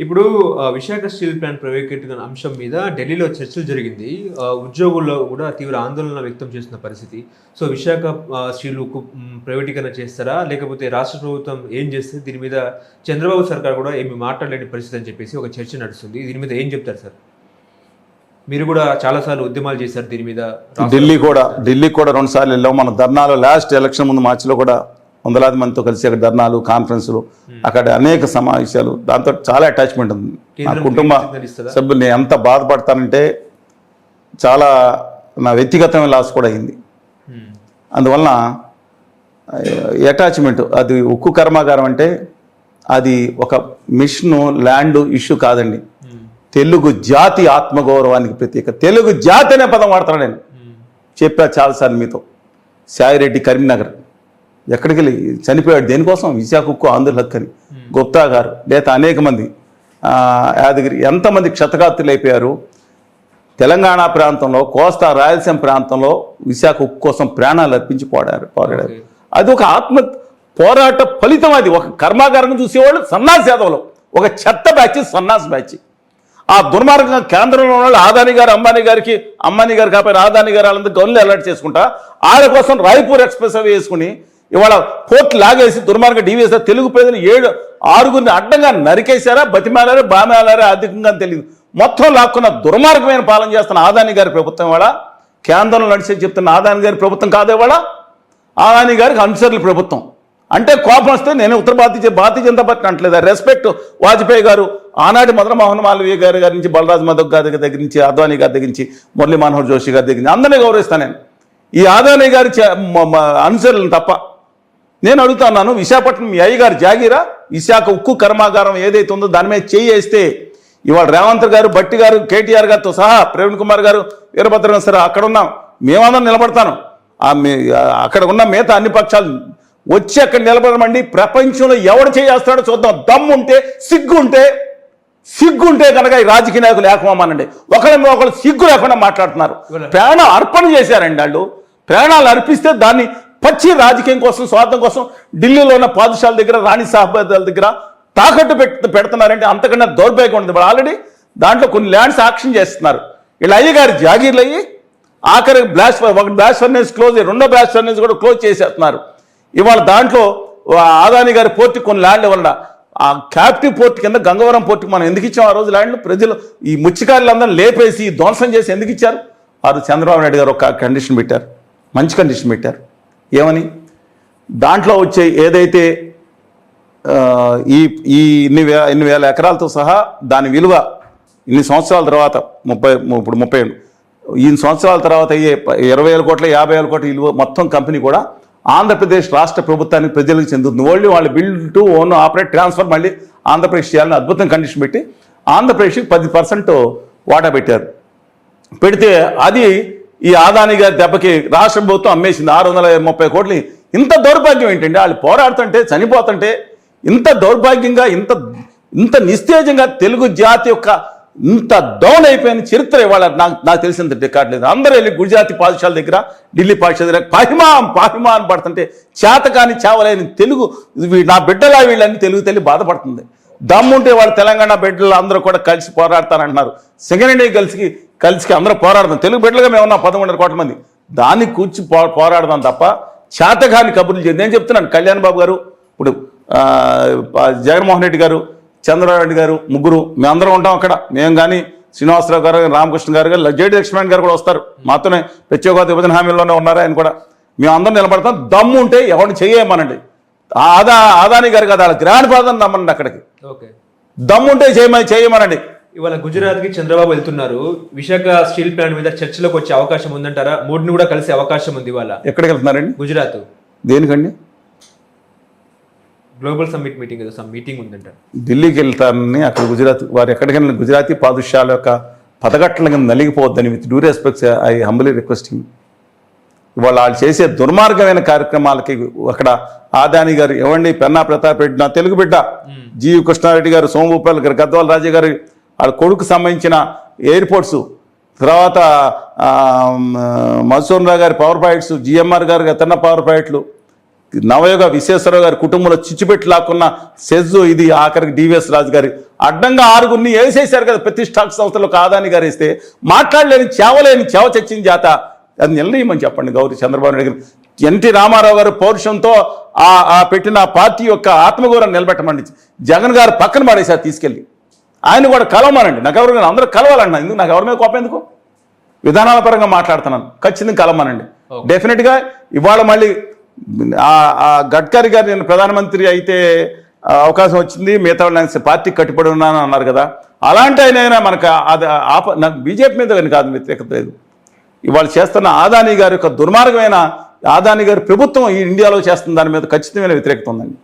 ఇప్పుడు Visakha steel plant ప్రైవేటీకరణ అంశం మీద ఢిల్లీలో చర్చలు జరిగింది. ఉద్యోగుల్లో కూడా తీవ్ర ఆందోళన వ్యక్తం చేస్తున్న పరిస్థితి. సో విశాఖ స్టీల్ ప్రైవేటీకరణ చేస్తారా, లేకపోతే రాష్ట్ర ప్రభుత్వం ఏం చేస్తుంది, దీని మీద చంద్రబాబు సర్కార్ కూడా ఏమి మాట్లాడలేని పరిస్థితి అని చెప్పేసి ఒక చర్చ నడుస్తుంది. దీని మీద ఏం చెప్తారు సార్? మీరు కూడా చాలాసార్లు ఉద్యమాలు చేశారు దీని మీద. ఢిల్లీ కూడా 2 సార్లు వెళ్ళాం. మన ధర్నాలో లాస్ట్ ఎలక్షన్ ముందు మార్చిలో కూడా వందలాది మందితో కలిసి అక్కడ ధర్నాలు, కాన్ఫరెన్సులు, అక్కడ అనేక సమావేశాలు, దాంతో చాలా అటాచ్మెంట్ ఉంది. నా కుటుంబ సభ్యులు నేను ఎంత బాధపడతానంటే చాలా నా వ్యక్తిగతమైన లాస్ కూడా అయింది. అందువలన అటాచ్మెంట్, అది ఉక్కు కర్మాగారం అంటే అది ఒక మిషన్ ల్యాండ్ ఇష్యూ కాదండి. తెలుగు జాతి ఆత్మగౌరవానికి ప్రత్యేక. తెలుగు జాతి అనే పదం వాడతాను నేను. చెప్పా చాలాసార్లు మీతో. సాయిరెడ్డి కరీంనగర్ ఎక్కడికి వెళ్ళి చనిపోయాడు దేనికోసం? విశాఖ ఉక్కు ఆంధ్రుల హక్కు అని. గుప్తా గారు లేదా అనేక మంది యాదగిరి ఎంతమంది క్షతగాత్రులు అయిపోయారు. తెలంగాణ ప్రాంతంలో, కోస్తా రాయలసీమ ప్రాంతంలో విశాఖ ఉక్కు కోసం ప్రాణాలు అర్పించి పోరాడారు. అది ఒక ఆత్మ పోరాట ఫలితం. అది ఒక కర్మాగారం చూసేవాళ్ళు సన్నాసి యాదవులు, ఒక చెత్త బ్యాచ్, సన్నాసి బ్యాచ్. ఆ దుర్మార్గంగా కేంద్రంలో ఉన్న ఆదాని గారు, అంబానీ గారు కాకపోయినా ఆదాని గారు వాళ్ళందరూ గన్నులు అలర్ట్ చేసుకుంటా ఆయన కోసం రాయ్పూర్ ఎక్స్ప్రెస్ అవి వేసుకుని ఇవాళ పోర్ట్ లాగేసి దుర్మార్గ డీవీఎస్ తెలుగు ప్రజలు 6 అడ్డంగా నరికేశారా, బతిమాలారా, బామేలారా అధికంగా తెలియదు. మొత్తం లాక్కున్న దుర్మార్గమైన పాలన చేస్తున్న ఆదాని గారి ప్రభుత్వం ఇవాళ, కేంద్రంలో నడిచే చెప్తున్న ఆదాని గారి ప్రభుత్వం కాదు ఇవాళ, ఆదాని గారికి అనుసరుల ప్రభుత్వం. అంటే కోపం వస్తే నేను ఉత్తర భారతీయ జనతా పార్టీ అంటలేదు. రెస్పెక్ట్ వాజ్పేయి గారు, ఆనాటి మదన్ మోహన్ మాలవీయ గారి నుంచి, బలరాజ్ మధవ్ గారి దగ్గర నుంచి, అద్వానీ గారి దగ్గర నుంచి, మురళీ మనోహర్ జోషి గారి దగ్గర నుంచి అందరినీ గౌరవిస్తాను నేను. ఈ ఆదాని గారి అనుసరులను తప్ప. నేను అడుగుతున్నాను, విశాఖపట్నం మీ అయ్య గారు జాగీరా? విశాఖ ఉక్కు కర్మాగారం ఏదైతే ఉందో దాని మీద చేస్తే ఇవాళ రేవంత్ గారు, భట్టి గారు, కేటీఆర్ గారితో సహా, ప్రవీణ్ కుమార్ గారు, వీరభద్రం సార్ అక్కడ ఉన్నాం, మేమందరం నిలబడతాను. అక్కడ ఉన్న మిగతా అన్ని పక్షాలు వచ్చి అక్కడ నిలబడమండి. ప్రపంచంలో ఎవడు చేస్తాడో చూద్దాం. దమ్ముంటే, సిగ్గుంటే కనుక ఈ రాజకీయ నాయకులు ఏకమనండి. ఒకళ్ళు సిగ్గు లేకుండా మాట్లాడుతున్నారు. ప్రాణం అర్పణ చేశారండి వాళ్ళు. ప్రాణాలు అర్పిస్తే దాన్ని పచ్చి రాజకీయం కోసం, స్వార్థం కోసం ఢిల్లీలో ఉన్న పాదుషాల దగ్గర, రాణి సాహబాదాల దగ్గర తాకట్టు పెడుతున్నారంటే అంతకన్నా దౌర్భాగ్యం ఉంటుంది. ఆల్రెడీ దాంట్లో కొన్ని ల్యాండ్స్ ఆక్షన్ చేస్తున్నారు. వీళ్ళు అయ్యగారు జాగీర్లు అయ్యి ఆఖరి ఒక బ్లాస్ట్ ఫర్నేస్ క్లోజ్, 2వ బ్లాస్ట్ ఫర్నేస్ కూడా క్లోజ్ చేసేస్తున్నారు. ఇవాళ దాంట్లో ఆదాని గారి పోర్టుకి కొన్ని ల్యాండ్లు వల్ల ఆ క్యాప్టివ్ పోర్ట్ కింద గంగవరం పోర్టుకి మనం ఎందుకు ఇచ్చాం? ఆ రోజు ల్యాండ్లు ప్రజలు ఈ ముచ్చికారులందరూ లేపేసి ధ్వంసం చేసి ఎందుకు ఇచ్చారు? వారు చంద్రబాబు నాయుడు గారు ఒక కండిషన్ పెట్టారు, మంచి కండిషన్ పెట్టారు. ఏమని? దాంట్లో వచ్చే ఏదైతే ఈ ఇన్ని వేల ఎకరాలతో సహా దాని విలువ ఇన్ని సంవత్సరాల తర్వాత 30 ఇన్ని సంవత్సరాల తర్వాత అయ్యే 20,000 కోట్ల 50,000 కోట్ల విలువ మొత్తం కంపెనీ కూడా ఆంధ్రప్రదేశ్ రాష్ట్ర ప్రభుత్వానికి ప్రజలకు చెందుతుంది. ఓన్లీ వాళ్ళు build to own operate transfer మళ్ళీ ఆంధ్రప్రదేశ్ చేయాలని అద్భుతం కండిషన్ పెట్టి ఆంధ్రప్రదేశ్కి 10% వాటా పెట్టారు. పెడితే అది ఈ ఆదాని గారి దెబ్బకి రాష్ట్ర ప్రభుత్వం అమ్మేసింది 630 కోట్లు. ఇంత దౌర్భాగ్యం ఏంటండి? వాళ్ళు పోరాడుతుంటే, చనిపోతుంటే ఇంత దౌర్భాగ్యంగా, ఇంత నిస్తేజంగా తెలుగు జాతి యొక్క ఇంత డౌన్ అయిపోయిన చరిత్ర ఇవాళ నాకు తెలిసినంత రికార్డు లేదు. అందరూ వెళ్ళి గుజరాతీ పాఠశాల దగ్గర, ఢిల్లీ పాఠశాల దగ్గర పాహిమా అని పడుతుంటే చేతకాని చావలేని తెలుగు నా బిడ్డలా వీళ్ళని తెలుగు తల్లి బాధపడుతుంది. దమ్ముంటే వాళ్ళు తెలంగాణ బిడ్డలు అందరూ కూడా కలిసి పోరాడతానంటున్నారు. సింగరేణి కలిసి అందరూ పోరాడదాం. తెలుగు బిడ్డలుగా మేము ఉన్నాం 11 కోట్ల మంది. దాన్ని కూర్చి పోరాడదాం తప్ప చేతకాని కబుర్లు చేయండి. నేను చెప్తున్నాను, కళ్యాణ్ బాబు గారు, ఇప్పుడు జగన్మోహన్ రెడ్డి గారు, చంద్రబాబు నాయుడు గారు, ముగ్గురు మేమందరం ఉంటాం అక్కడ. మేము కానీ, శ్రీనివాసరావు గారు, రామకృష్ణ గారు, జేడి లక్ష్మణ్ గారు కూడా వస్తారు మాతోనే. ప్రత్యేక విభజన హామీలోనే ఉన్నారు ఆయన కూడా. మేము అందరం నిలబడతాం. దమ్ము ఉంటే ఎవరిని చేయమనండి. ఆదాని గారు కదా, వాళ్ళ గ్రాండ్ ఫాదర్ నమ్మండి. అక్కడికి దమ్ముంటే చేయమనండి. ఇవాళ గుజరాత్కి చంద్రబాబు వెళ్తున్నారు. విశాఖ స్టీల్ ప్లాంట్ మీద చర్చలోకి వచ్చే అవకాశం ఉందంటారా? మోడీని కూడా కలిసే అవకాశం ఉంది. ఇవాళ ఎక్కడికి వెళ్తున్నారండి? గుజరాత్. దేనికండి? గ్లోబల్ సమ్మిట్ మీటింగ్ ఉందంట. ఢిల్లీకి వెళ్తారని అక్కడ వారు ఎక్కడికైనా గుజరాతీ పాదుషాల యొక్క పదగట్ల కింద నలిగిపోవద్దని with due respects I humbly requesting. ఇవాళ వాళ్ళు చేసే దుర్మార్గమైన కార్యక్రమాలకి అక్కడ ఆదాని గారు ఎవండి, పెన్నా ప్రతాప్ రెడ్డి నా తెలుగు బిడ్డ, జీవి కృష్ణారెడ్డి గారు, సోమభూపాల్ గారు, గద్వాల రాజా గారు వాళ్ళ కొడుకు సంబంధించిన ఎయిర్పోర్ట్స్, తర్వాత మధుసూదన్ రావు గారి పవర్ ప్రాజెక్ట్స్, జిఎంఆర్ గారు గతన్న పవర్ ప్రాజెక్టులు, నవయుగ విశ్వేశ్వరరావు గారి కుటుంబంలో చిచ్చుపెట్టి లాక్కున్న సెజ్ ఇది ఆఖరికి డివిఎస్ రాజు గారి అడ్డంగా 6గురిని వేసేశారు కదా ప్రతిష్టాత్మక సంస్థలో కాదాని గారు వేస్తే మాట్లాడలేని చేవ చచ్చిన జాత అది నిలదీయమని చెప్పండి గౌరీ చంద్రబాబు నాయుడు గారు. ఎన్టీ రామారావు గారు పౌరుషంతో ఆ పెట్టిన పార్టీ యొక్క ఆత్మగౌరవం నిలబెట్టమండి. జగన్ గారు పక్కన పడేసారు తీసుకెళ్ళి. ఆయన కూడా కలవమానండి. నాకు ఎవరు అందరూ కలవాలన్నా ఎందుకు, నాకు ఎవరి మీద కోపం ఎందుకు? విధానాల పరంగా మాట్లాడుతున్నాను, ఖచ్చితంగా కలవమానండి. డెఫినెట్గా ఇవాళ మళ్ళీ ఆ గడ్కరీ గారు నేను ప్రధానమంత్రి అయితే అవకాశం వచ్చింది, మిగతా వాళ్ళు పార్టీ కట్టుబడి ఉన్నాను అన్నారు కదా, అలాంటి ఆయన మనకు అది నాకు బీజేపీ మీద కాదు వ్యతిరేకత లేదు. ఇవాళ చేస్తున్న ఆదాని గారి యొక్క దుర్మార్గమైన ఆదాని గారి ప్రభుత్వం ఈ ఇండియాలో చేస్తున్న దాని మీద ఖచ్చితమైన వ్యతిరేకత ఉందండి.